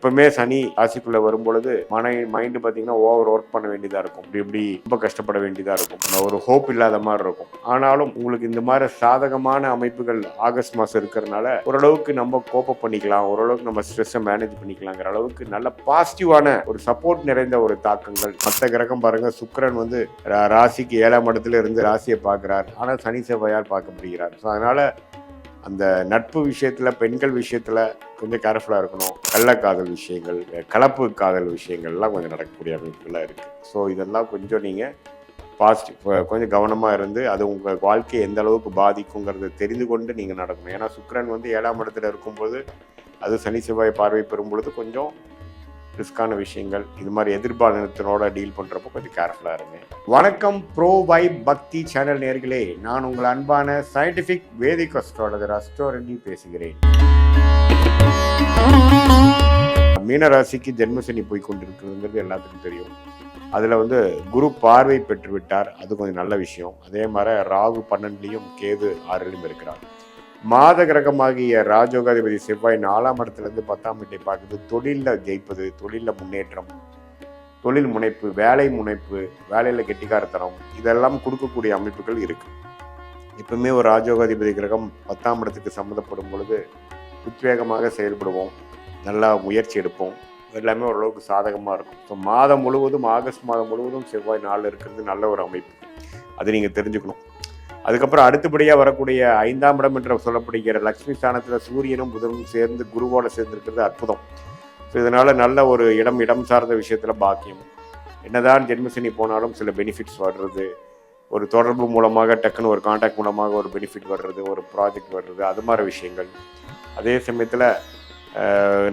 எப்பவுமே சனி ராசிக்குள்ள வரும் பொழுது மைண்டு பார்த்தீங்கன்னா ஓவர் ஒர்க் பண்ண வேண்டியதாக இருக்கும். இப்படி ரொம்ப கஷ்டப்பட வேண்டியதாக இருக்கும். ஒரு ஹோப் இல்லாத மாதிரி இருக்கும். ஆனாலும் உங்களுக்கு இந்த மாதிரி சாதகமான அமைப்புகள் ஆகஸ்ட் மாதம் இருக்கிறதுனால ஓரளவுக்கு நம்ம கோப்பப் பண்ணிக்கலாம், ஓரளவுக்கு நம்ம ஸ்ட்ரெஸ்ஸை மேனேஜ் பண்ணிக்கலாங்கிற அளவுக்கு நல்ல பாசிட்டிவான ஒரு சப்போர்ட் நிறைந்த ஒரு தாக்கங்கள். மற்ற கிரகம் பாருங்க, சுக்கிரன் வந்து ராசிக்கு 7ஆம் இடத்துல இருந்து ராசியை பார்க்கிறார். ஆனால் சனி செவ்வாயால் பார்க்கப்படுகிறார். ஸோ அதனால அந்த நட்பு விஷயத்துல, பெண்கள் விஷயத்துல கொஞ்சம் கேர்ஃபுல்லாக இருக்கணும். கள்ளக்காதல் விஷயங்கள், கலப்பு காதல் விஷயங்கள்லாம் கொஞ்சம் நடக்கக்கூடிய அமைப்புகளாக இருக்குது. ஸோ இதெல்லாம் கொஞ்சம் நீங்கள் கொஞ்சம் கவனமாக இருந்து அது உங்கள் வாழ்க்கையை எந்த அளவுக்கு பாதிக்குங்கிறத தெரிந்து கொண்டு நீங்கள் நடக்கணும். ஏன்னா சுக்கிரன் வந்து 7ஆம் இடத்துல இருக்கும்போது, அது சனி செவ்வாய் பார்வை பெறும் பொழுது கொஞ்சம் ரிஸ்கான விஷயங்கள், இது மாதிரி எதிர்பாலினத்தினோட டீல் பண்ணுறப்போ கொஞ்சம் கேர்ஃபுல்லாக இருங்க. வணக்கம் ப்ரோ வைப் பக்தி சேனல் நேர்களே, நான் உங்கள் அன்பான சயின்டிஃபிக் வேதிக் அஸ்ட்ராலஜர் அஸ்ட்ரோரஞ்சி பேசுகிறேன். மீனராசிக்கு ஜென்மசனி போய் கொண்டிருக்குதுங்கிறது எல்லாத்துக்கும் தெரியும். அதில் வந்து குரு பார்வை பெற்று விட்டார், அது கொஞ்சம் நல்ல விஷயம். அதே மாதிரி ராகு 12லையும் கேது 6லையும் இருக்கிறார். மாத கிரகமாகிய ராஜயோகாதிபதி செவ்வாய் 4ஆம் இடத்துலேருந்து 10ஆம் இடத்தை பார்க்குது. தொழிலில் ஜெயிப்பது, தொழிலில் முன்னேற்றம், தொழில் முனைப்பு, வேலை முனைப்பு, வேலையில் கெட்டிக்காரத்தனம், இதெல்லாம் கொடுக்கக்கூடிய அமைப்புகள் இருக்கு. எப்பவுமே ஒரு ராஜயோகாதிபதி கிரகம் 10ஆம் இடத்துக்கு சம்மந்தப்படும் பொழுது உத்வேகமாக செயல்படுவோம், நல்லா முயற்சி எடுப்போம், எல்லாமே ஓரளவுக்கு சாதகமாக இருக்கும். ஸோ மாதம் முழுவதும், ஆகஸ்ட் மாதம் முழுவதும் செவ்வாய் 4 இருக்கிறது நல்ல ஒரு அமைப்பு, அது நீங்கள் தெரிஞ்சுக்கணும். அதுக்கப்புறம் அடுத்தபடியாக வரக்கூடிய 5ஆம் இடம் என்று சொல்லப்படுகிற லக்ஷ்மி ஸ்தானத்தில் சூரியனும் புதனும் சேர்ந்து குருவோட சேர்ந்துருக்கிறது அற்புதம். ஸோ இதனால் நல்ல ஒரு இடம் சார்ந்த விஷயத்தில் பாக்கியம். என்னதான் ஜென்மசனி போனாலும் சில பெனிஃபிட்ஸ் வர்றது, ஒரு தொடர்பு மூலமாக டக்குன்னு ஒரு கான்டாக்ட் மூலமாக ஒரு பெனிஃபிட் வர்றது, ஒரு ப்ராஜெக்ட் வர்றது, அது மாதிரி விஷயங்கள். அதே சமயத்தில்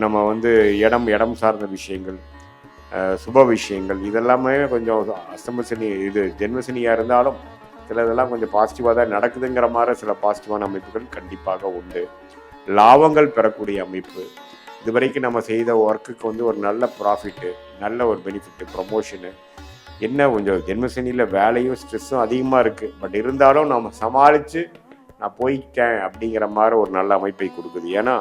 நம்ம வந்து இடம் சார்ந்த விஷயங்கள், சுப விஷயங்கள், இதெல்லாமே கொஞ்சம் அஷ்டமசனி இது ஜென்மசனியாக இருந்தாலும் சிலதெல்லாம் கொஞ்சம் பாசிட்டிவாக தான் நடக்குதுங்கிற மாதிரி சில பாசிட்டிவான அமைப்புகள் கண்டிப்பாக உண்டு. லாபங்கள் பெறக்கூடிய அமைப்பு, இதுவரைக்கும் நம்ம செய்த ஒர்க்குக்கு வந்து ஒரு நல்ல ப்ராஃபிட்டு, நல்ல ஒரு பெனிஃபிட்டு, ப்ரொமோஷனு. என்ன கொஞ்சம் ஜென்மசனியில் வேலையும் ஸ்ட்ரெஸ்ஸும் அதிகமாக இருக்குது, பட் இருந்தாலும் நம்ம சமாளித்து நான் போயிட்டேன் அப்படிங்கிற மாதிரி ஒரு நல்ல அமைப்பை கொடுக்குது. ஏன்னா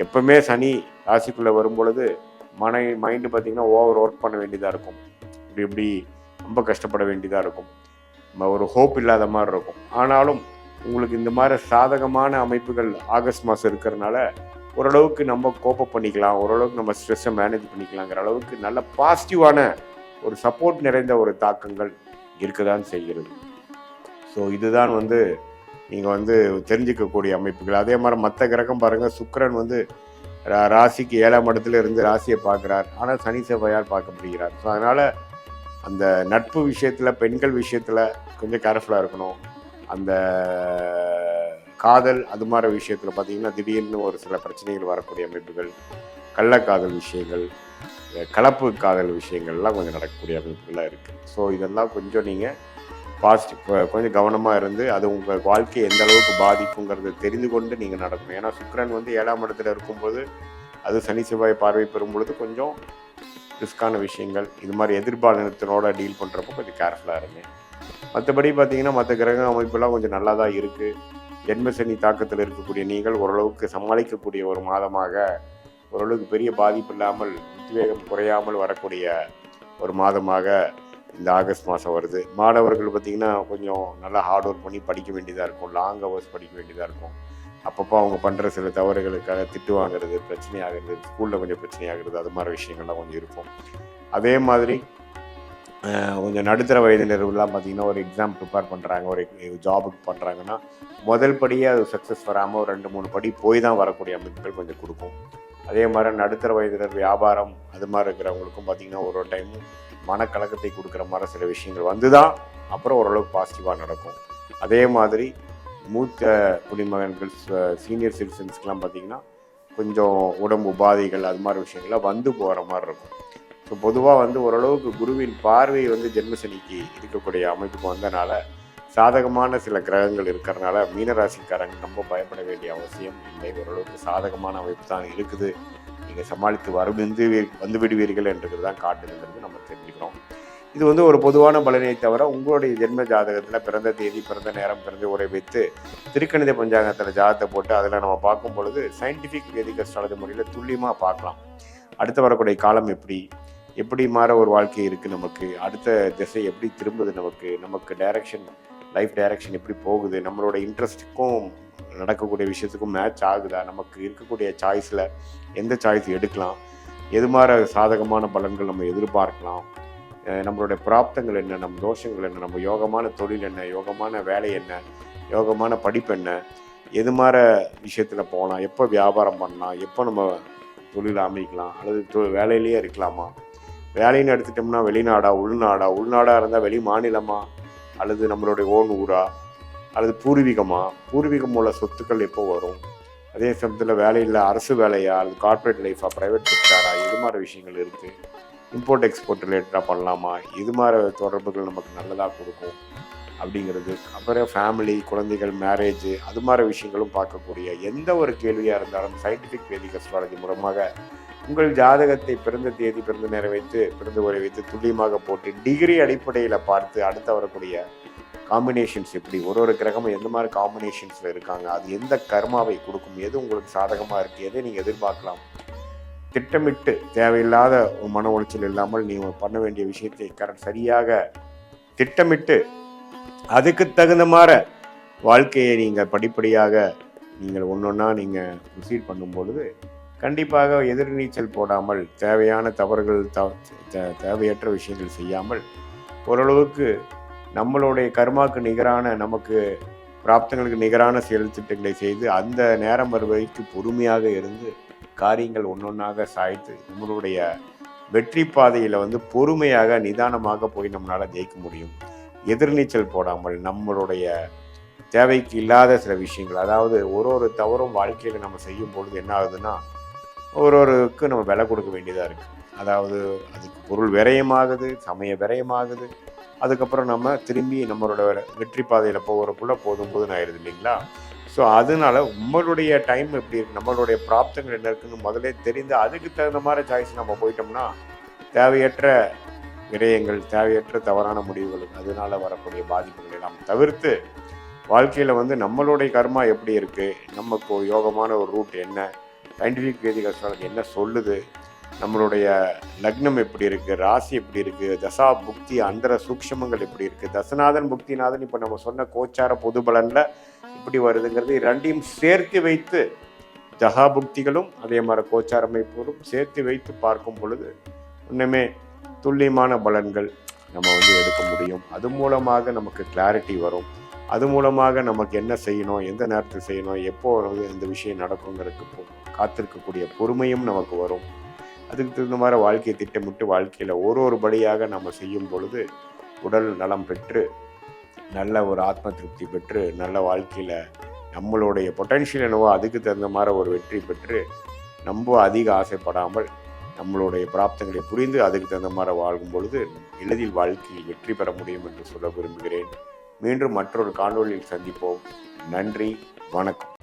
எப்பவுமே சனி ராசிக்குள்ளே வரும் பொழுது மைண்டு பார்த்திங்கன்னா ஓவர் ஒர்க் பண்ண வேண்டியதாக இருக்கும். இப்படி ரொம்ப கஷ்டப்பட வேண்டியதாக இருக்கும், ஒரு ஹோப் இல்லாத மாதிரி இருக்கும். ஆனாலும் உங்களுக்கு இந்த மாதிரி சாதகமான அமைப்புகள் ஆகஸ்ட் மாதம் இருக்கிறதுனால ஓரளவுக்கு நம்ம கோப்பப் பண்ணிக்கலாம், ஓரளவுக்கு நம்ம ஸ்ட்ரெஸ்ஸை மேனேஜ் பண்ணிக்கலாங்கிற அளவுக்கு நல்ல பாசிட்டிவான ஒரு சப்போர்ட் நிறைந்த ஒரு தாக்கங்கள் இருக்கதான் செய்கிறது. ஸோ இதுதான் வந்து நீங்கள் வந்து தெரிஞ்சிக்கக்கூடிய அமைப்புகள். அதே மாதிரி மற்ற கிரகம் பாருங்கள், சுக்கிரன் வந்து ராசிக்கு 7ஆம் இடத்துல இருந்து ராசியை பார்க்குறார். ஆனால் சனி செவ்வாயால் பார்க்கப்படுகிறார். ஸோ அதனால் அந்த நட்பு விஷயத்தில், பெண்கள் விஷயத்தில் கொஞ்சம் கேர்ஃபுல்லாக இருக்கணும். அந்த காதல் அது மாதிரி விஷயத்தில் பார்த்திங்கன்னா திடீர்னு ஒரு சில பிரச்சனைகள் வரக்கூடிய அமைப்புகள், கள்ளக்காதல் விஷயங்கள், கலப்பு காதல் விஷயங்கள்லாம் கொஞ்சம் நடக்கக்கூடிய அமைப்புகளாக இருக்குது. ஸோ இதெல்லாம் கொஞ்சம் நீங்கள் கொஞ்சம் கவனமாக இருந்து அது உங்கள் வாழ்க்கையை எந்த அளவுக்கு பாதிக்குங்கிறத தெரிந்து கொண்டு நீங்கள் நடக்கணும். ஏன்னா சுக்கிரன் வந்து 7ஆம் இடத்துல இருக்கும்போது, அது சனி செவ்வாய் பார்வை பெறும் பொழுது கொஞ்சம் ரிஸ்கான விஷயங்கள், இது மாதிரி எதிர்பாலினத்தினோட டீல் பண்ணுறப்போ கொஞ்சம் கேர்ஃபுல்லாக இருங்க. மற்றபடி பார்த்தீங்கன்னா மற்ற கிரக அமைப்பெல்லாம் கொஞ்சம் நல்லா தான் இருக்குது. ஜென்மசனி தாக்கத்தில் இருக்கக்கூடிய நீங்கள் ஓரளவுக்கு சமாளிக்கக்கூடிய ஒரு மாதமாக, ஓரளவுக்கு பெரிய பாதிப்பு இல்லாமல், உத்வேகம் குறையாமல் வரக்கூடிய ஒரு மாதமாக இந்த ஆகஸ்ட் மாதம் வருது. மாணவர்கள் பார்த்திங்கன்னா கொஞ்சம் நல்லா ஹார்ட் ஒர்க் பண்ணி படிக்க வேண்டியதாக இருக்கும், லாங் ஹவர்ஸ் படிக்க வேண்டியதாக இருக்கும். அப்பப்போ அவங்க பண்ணுற சில தவறுகளுக்காக திட்டு வாங்குறது, பிரச்சனை ஆகிறது, ஸ்கூலில் கொஞ்சம் பிரச்சனை ஆகிறது, அது மாதிரி விஷயங்கள்லாம் கொஞ்சம் இருக்கும். அதே மாதிரி கொஞ்சம் நடுத்தர வயதினர்கள்லாம் பார்த்திங்கன்னா ஒரு எக்ஸாம் ப்ரிப்பேர் பண்ணுறாங்க, ஒரு ஜாபுக்கு பண்ணுறாங்கன்னா முதல் படியே அது சக்ஸஸ் வராமல் ஒரு 2-3 படி போய் தான் வரக்கூடிய அமைப்புகள் கொஞ்சம் கொடுக்கும். அதே மாதிரி நடுத்தர வயதினர் வியாபாரம் அது மாதிரி இருக்கிறவங்களுக்கும் பார்த்திங்கன்னா ஒரு டைமும் மனக்கலக்கத்தை கொடுக்குற மாதிரி சில விஷயங்கள் வந்து தான் அப்புறம் ஓரளவுக்கு பாசிட்டிவாக நடக்கும். அதே மாதிரி மூத்த குடிமகன்கள், சீனியர் சிட்டிசன்ஸ்க்கெலாம் பார்த்திங்கன்னா கொஞ்சம் உடம்பு உபாதைகள் அது மாதிரி விஷயங்கள்லாம் வந்து போகிற மாதிரி இருக்கும். ஸோ பொதுவாக வந்து ஓரளவுக்கு குருவின் பார்வை வந்து ஜென்மசனிக்கு இருக்கக்கூடிய அமைப்புக்கு வந்தனால சாதகமான சில கிரகங்கள் இருக்கிறதுனால மீனராசிக்காரங்க ரொம்ப பயப்பட வேண்டிய அவசியம் இல்லை. ஓரளவுக்கு சாதகமான அமைப்பு தான் இருக்குது. நீங்கள் சமாளித்து வந்து விடுவீர்கள் என்றது தான் காட்டுதுங்கிறது நம்ம தெரிஞ்சுக்கிறோம். இது வந்து ஒரு பொதுவான பலனை தவிர உங்களுடைய ஜென்ம ஜாதகத்தில் பிறந்த தேதி, பிறந்த நேரம், பிறந்த உரை வைத்து திருக்கணித பஞ்சாங்கத்தில் ஜாதகத்தை போட்டு அதில் நம்ம பார்க்கும் பொழுது சயின்டிஃபிக் வேதிக் அஸ்ட்ராலஜி முறையில் துல்லியமாக பார்க்கலாம். அடுத்து வரக்கூடிய காலம் எப்படி மாற ஒரு வாழ்க்கை இருக்குது, நமக்கு அடுத்த திசை எப்படி திரும்புது, நமக்கு டைரக்ஷன், லைஃப் டைரக்ஷன் எப்படி போகுது, நம்மளோட இன்ட்ரெஸ்ட்டுக்கும் நடக்கக்கூடிய விஷயத்துக்கும் மேட்ச் ஆகுதா, நமக்கு இருக்கக்கூடிய சாய்ஸில் எந்த சாய்ஸ் எடுக்கலாம், எது மாதிரி சாதகமான பலன்கள் நம்ம எதிர்பார்க்கலாம், நம்மளுடைய பிராப்தங்கள் என்ன, நம்ம தோஷங்கள் என்ன, நம்ம யோகமான தொழில் என்ன, யோகமான வேலை என்ன, யோகமான படிப்பு என்ன, எது மாதிரி விஷயத்தில் போகலாம், எப்போ வியாபாரம் பண்ணலாம், எப்போ நம்ம தொழில் அமைக்கலாம், அல்லது வேலையிலேயே இருக்கலாமா, வேலைன்னு எடுத்துட்டோம்னா வெளிநாடா உள்நாடாக இருந்தால் வெளி மாநிலமா, அல்லது நம்மளுடைய ஓன் ஊரா, அல்லது பூர்வீகம் உள்ள சொத்துக்கள் எப்போ வரும், அதே சமயத்தில் வேலையில் அரசு வேலையா, அல்லது கார்ப்பரேட் லைஃபா, ப்ரைவேட் செக்டாரா, இது மாதிரி விஷயங்கள் இருக்குது. இம்போர்ட் எக்ஸ்போர்ட் ரிலேட்டடாக பண்ணலாமா, இது மாதிரி தொடர்புகள் நமக்கு நல்லதாக கொடுக்கும் அப்படிங்கிறது. அப்புறம் ஃபேமிலி, குழந்தைகள், மேரேஜ், அது மாதிரி விஷயங்களும் பார்க்கக்கூடிய எந்த ஒரு கேள்வியாக இருந்தாலும் சயின்டிஃபிக் வேதிக் அஸ்ட்ராலஜி மூலமாக உங்கள் ஜாதகத்தை பிறந்த தேதி, பிறந்த நேரம் வைத்து, பிறந்த உரை வைத்து துல்லியமாக போட்டு டிகிரி அடிப்படையில் பார்த்து அடுத்து வரக்கூடிய காம்பினேஷன்ஸ் எப்படி, ஒரு கிரகமும் எந்த மாதிரி காம்பினேஷன்ஸில் இருக்காங்க, அது எந்த கர்மாவை கொடுக்கும், எது உங்களுக்கு சாதகமாக இருக்குது, எதை நீங்கள் எதிர்பார்க்கலாம், திட்டமிட்டு தேவையில்லாத மன உளைச்சல் இல்லாமல் நீங்கள் பண்ண வேண்டிய விஷயத்தை சரியாக திட்டமிட்டு அதுக்கு தகுந்த மாதிரி வாழ்க்கையை நீங்கள் படிப்படியாக நீங்கள் ஒன்றொன்னா நீங்கள் ப்ரொசீட் பண்ணும் பொழுது கண்டிப்பாக எதிர்நீச்சல் போடாமல் தேவையான தவறுகள் தேவையற்ற விஷயங்கள் செய்யாமல் ஓரளவுக்கு நம்மளுடைய கர்மாவுக்கு நிகரான, நமக்கு பிராப்தங்களுக்கு நிகரான செயல் திட்டங்களை செய்து அந்த நேரம் வருவதற்கு பொறுமையாக இருந்து காரியங்கள் ஒன்றொன்றாக சாய்த்து நம்மளுடைய வெற்றி பாதையில் பொறுமையாக நிதானமாக போய் நம்மளால் ஜெயிக்க முடியும். எதிர்நீச்சல் போடாமல் நம்மளுடைய தேவைக்கு இல்லாத சில விஷயங்கள், அதாவது ஒரு தவறும் வாழ்க்கையில் நம்ம செய்யும் பொழுது என்ன ஆகுதுன்னா ஒருவருக்கு நம்ம விலை கொடுக்க வேண்டியதாக இருக்குது. அதாவது அதுக்கு பொருள் விரயமாகுது, சமய விரயமாகுது. அதுக்கப்புறம் நம்ம திரும்பி நம்மளோட வெற்றி பாதையில் போகிறக்குள்ளே போதும் ஆயிடுது இல்லைங்களா? ஸோ அதனால உங்களுடைய டைம் எப்படி இருக்குது, நம்மளுடைய பிராப்தங்கள் என்ன இருக்குன்னு முதலே தெரிந்து அதுக்கு தகுந்த மாதிரி சாய்ஸ் நம்ம போயிட்டோம்னா தேவையற்ற விரயங்கள், தேவையற்ற தவறான முடிவுகள், அதனால வரக்கூடிய பாதிப்புகள் எல்லாம் தவிர்த்து வாழ்க்கையில் நம்மளுடைய கர்மா எப்படி இருக்குது, நமக்கு யோகமான ஒரு ரூட் என்ன, சயின்டிஃபிக் வேதிக் அஸ்ட்ராலஜி என்ன சொல்லுது, நம்மளுடைய லக்னம் எப்படி இருக்குது, ராசி எப்படி இருக்குது, தசா புக்தி அந்தர சூக்ஷமங்கள் எப்படி இருக்குது, தசநாதன் புக்திநாதன் இப்போ நம்ம சொன்ன கோச்சார பொது பலனில் இப்படி வருதுங்கிறது ரெண்டையும் சேர்த்து வைத்து தசா புக்திகளும் அதே மாதிரி கோச்சார அமைப்புகளும் சேர்த்து வைத்து பார்க்கும் பொழுது இன்னுமே துல்லியமான பலன்கள் நம்ம எடுக்க முடியும். அது மூலமாக நமக்கு கிளாரிட்டி வரும். அது மூலமாக நமக்கு என்ன செய்யணும், எந்த நேரத்தில் செய்யணும், எப்போ இந்த விஷயம் நடக்குங்கிறதுக்கு காத்திருக்கக்கூடிய பொறுமையும் நமக்கு வரும். அதுக்கு தகுந்த மாதிரி வாழ்க்கையை திட்டமிட்டு வாழ்க்கையில் ஒரு படியாக நம்ம செய்யும் பொழுது உடல் நலம் பெற்று நல்ல ஒரு ஆத்ம திருப்தி பெற்று நல்ல வாழ்க்கையில் நம்மளுடைய பொட்டன்ஷியல் என்னவோ அதுக்கு தகுந்த மாதிரி ஒரு வெற்றி பெற்று ரொம்ப அதிக ஆசைப்படாமல் நம்மளுடைய பிராப்தங்களை புரிந்து அதுக்கு தகுந்த மாதிரி வாழும் பொழுது எளிதில் வாழ்க்கையில் வெற்றி பெற முடியும் என்று சொல்ல விரும்புகிறேன். மீண்டும் மற்றொரு காணொளியில் சந்திப்போம். நன்றி, வணக்கம்.